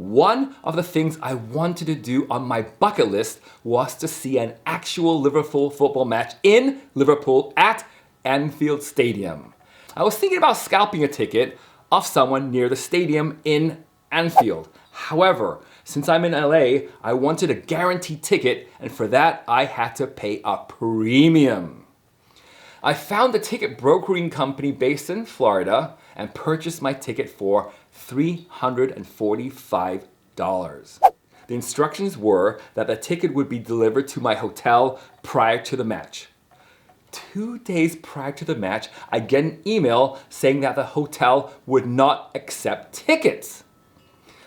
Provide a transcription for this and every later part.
one of the things I wanted to do on my bucket list was to see an actual Liverpool football match in Liverpool at Anfield Stadium. I was thinking about scalping a ticket off someone near the stadium in Anfield. However, since I'm in LA, I wanted a guaranteed ticket, and for that I had to pay a premium. I found a ticket brokering company based in Florida and purchased my ticket for $345. The instructions were that the ticket would be delivered to my hotel prior to the match. 2 days prior to the match, I get an email saying that the hotel would not accept tickets.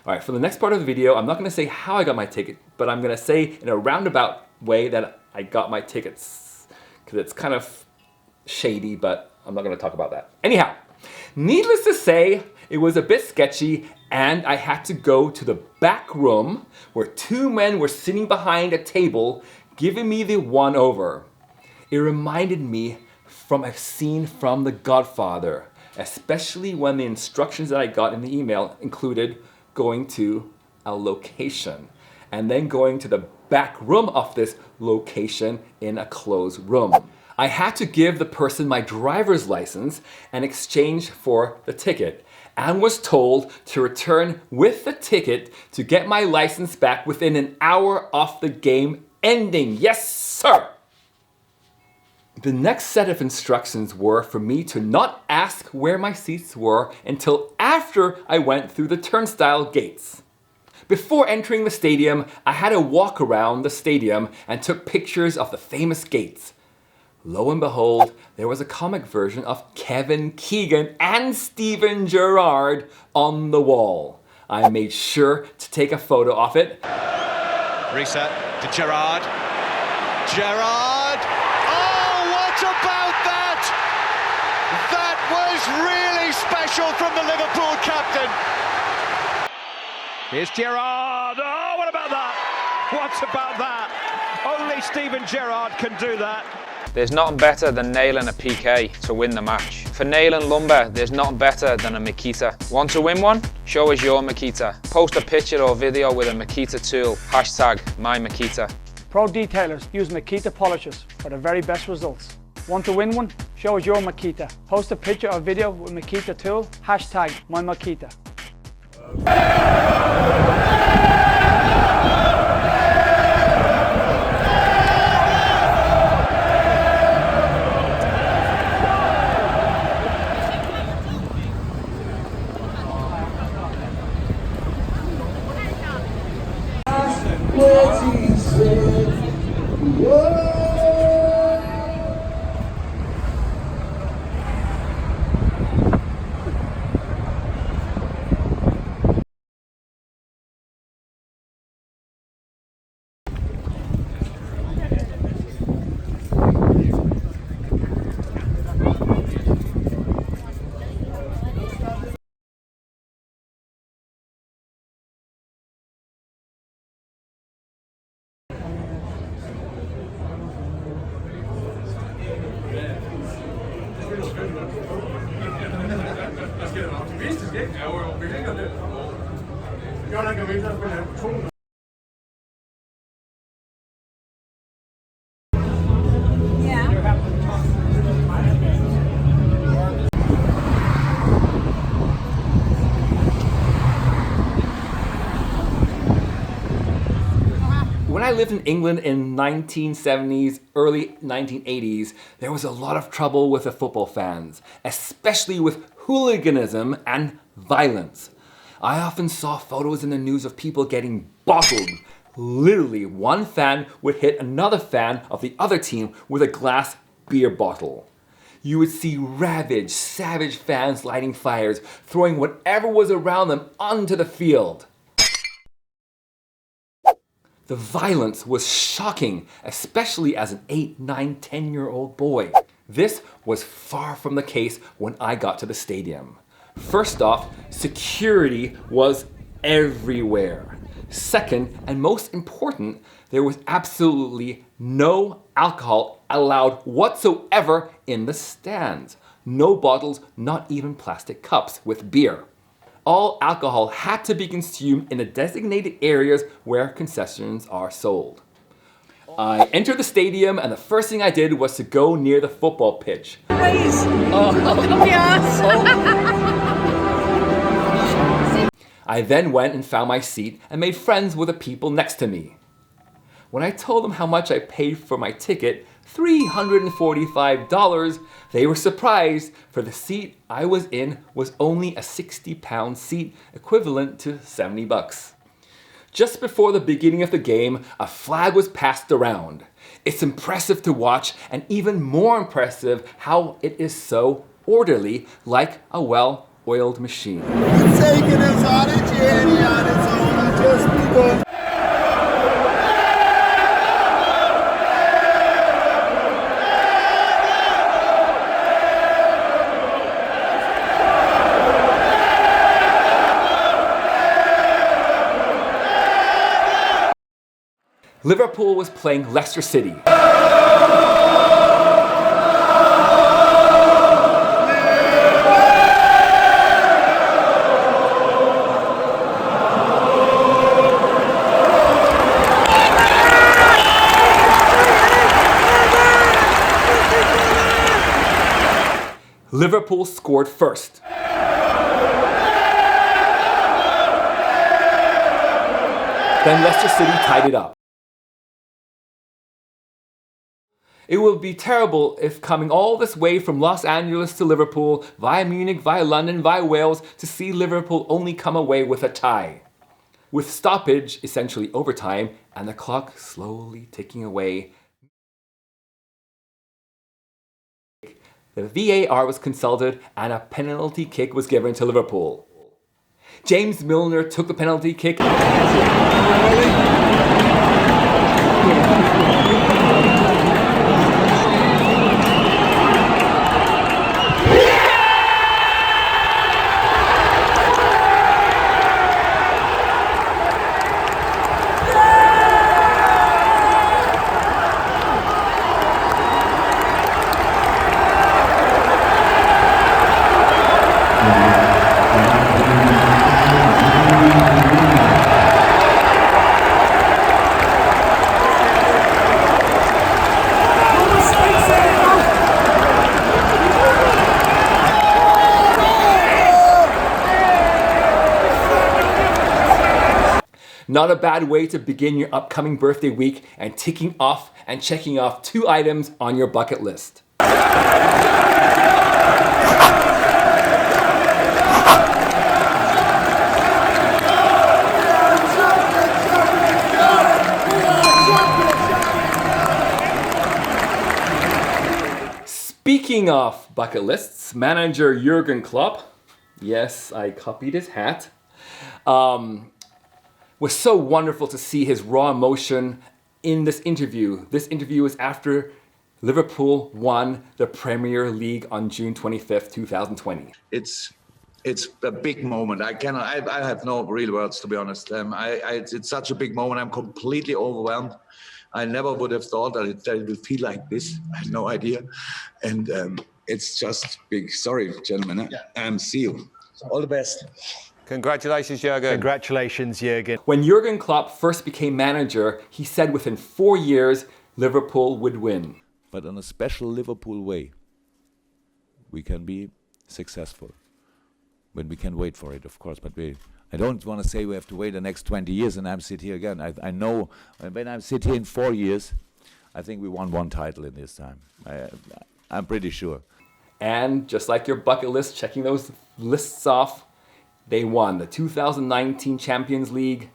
All right, for the next part of the video, I'm not going to say how I got my ticket, but I'm going to say in a roundabout way that I got my tickets, because it's kind of shady, but I'm not going to talk about that. Anyhow, needless to say, it was a bit sketchy, and I had to go to the back room where two men were sitting behind a table giving me the one-over. It reminded me from a scene from The Godfather, especially when the instructions that I got in the email included going to a location and then going to the back room of this location in a closed room. I had to give the person my driver's license in exchange for the ticket and was told to return with the ticket to get my license back within an hour of the game ending. Yes, sir! The next set of instructions were for me to not ask where my seats were until after I went through the turnstile gates. Before entering the stadium, I had to walk around the stadium and took pictures of the famous gates. Lo and behold, there was a comic version of Kevin Keegan and Steven Gerrard on the wall. I made sure to take a photo of it. Reset to Gerrard. Gerrard! Oh, what about that? That was really special from the Liverpool captain. Here's Gerrard. Oh, what about that? What about that? Only Steven Gerrard can do that. There's nothing better than nailing a PK to win the match. For nailing lumber, there's nothing better than a Makita. Want to win one? Show us your Makita. Post a picture or video with a Makita tool. Hashtag MyMakita. Pro detailers use Makita polishes for the very best results. Want to win one? Show us your Makita. Post a picture or video with Makita tool. Hashtag MyMakita. When I lived in England in 1970s, early 1980s, there was a lot of trouble with the football fans, especially with hooliganism and violence. I often saw photos in the news of people getting bottled. Literally, one fan would hit another fan of the other team with a glass beer bottle. You would see ravaged, savage fans lighting fires, throwing whatever was around them onto the field. The violence was shocking, especially as an 8, 9, 10-year-old boy. This was far from the case when I got to the stadium. First off, security was everywhere. Second, and most important, there was absolutely no alcohol allowed whatsoever in the stands. No bottles, not even plastic cups with beer. all alcohol had to be consumed in the designated areas where concessions are sold. I entered the stadium and the first thing I did was to go near the football pitch. Please! I then went and found my seat and made friends with the people next to me. When I told them how much I paid for my ticket, $345, they were surprised, for the seat I was in was only a 60-pound seat, equivalent to $70. Just before the beginning of the game, a flag was passed around. It's impressive to watch, and even more impressive how it is so orderly, like a well-oiled machine. Taking us on a journey on its own and just begun. Liverpool was playing Leicester City. Liverpool scored first. Then Leicester City tied it up. It would be terrible if coming all this way from Los Angeles to Liverpool, via Munich, via London, via Wales, to see Liverpool only come away with a tie. With stoppage, essentially overtime, and the clock slowly ticking away, the VAR was consulted and a penalty kick was given to Liverpool. James Milner took the penalty kick. Not a bad way to begin your upcoming birthday week and ticking off and checking off 2 items on your bucket list. Speaking of bucket lists, manager Jurgen Klopp, yes, I copied his hat, was so wonderful to see his raw emotion in this interview. This interview is after Liverpool won the Premier League on June 25th, 2020. It's a big moment. I have no real words, to be honest. It's such a big moment. I'm completely overwhelmed. I never would have thought that it would feel like this. I had no idea. And it's just big. Sorry, gentlemen. See you. All the best. Congratulations, Jurgen. Congratulations, Jurgen. When Jurgen Klopp first became manager, he said within 4 years, Liverpool would win. But in a special Liverpool way, we can be successful. When we can wait for it, of course. But I don't want to say we have to wait the next 20 years and I'm sit here again. I know when I sit here in 4 years, I think we won 1 title in this time. I'm pretty sure. And just like your bucket list, checking those lists off, they won the 2019 Champions League,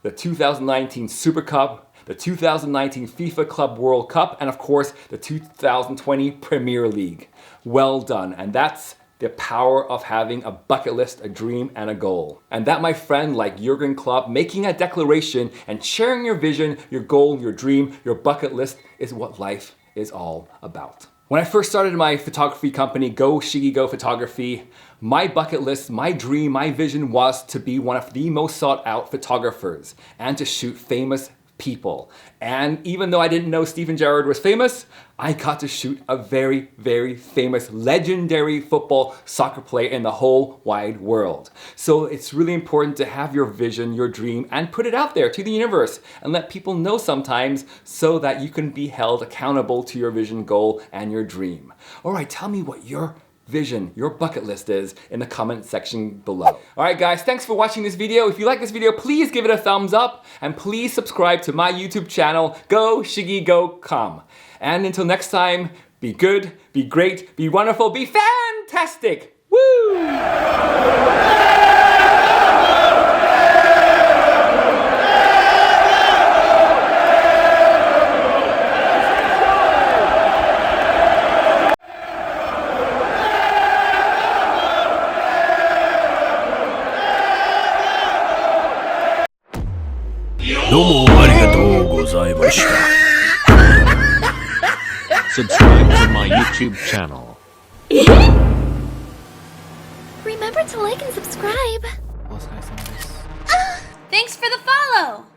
the 2019 Super Cup, the 2019 FIFA Club World Cup, and of course, the 2020 Premier League. Well done. And that's the power of having a bucket list, a dream, and a goal. And that, my friend, like Jurgen Klopp, making a declaration and sharing your vision, your goal, your dream, your bucket list is what life is all about. When I first started my photography company, Go Shiggy Go Photography, my bucket list, my dream, my vision was to be one of the most sought out photographers and to shoot famous people. And even though I didn't know Steven Gerrard was famous, I got to shoot a very, very famous, legendary football soccer player in the whole wide world. So it's really important to have your vision, your dream, and put it out there to the universe and let people know sometimes so that you can be held accountable to your vision, goal, and your dream. All right, tell me what your vision, your bucket list is in the comment section below. All right, guys, thanks for watching this video. If you like this video, please give it a thumbs up and please subscribe to my YouTube channel, Go Shiggy Go Com. And until next time, be good, be great, be wonderful, be fantastic. Woo! Subscribe to my YouTube channel. Remember to like and subscribe. Thanks for the follow!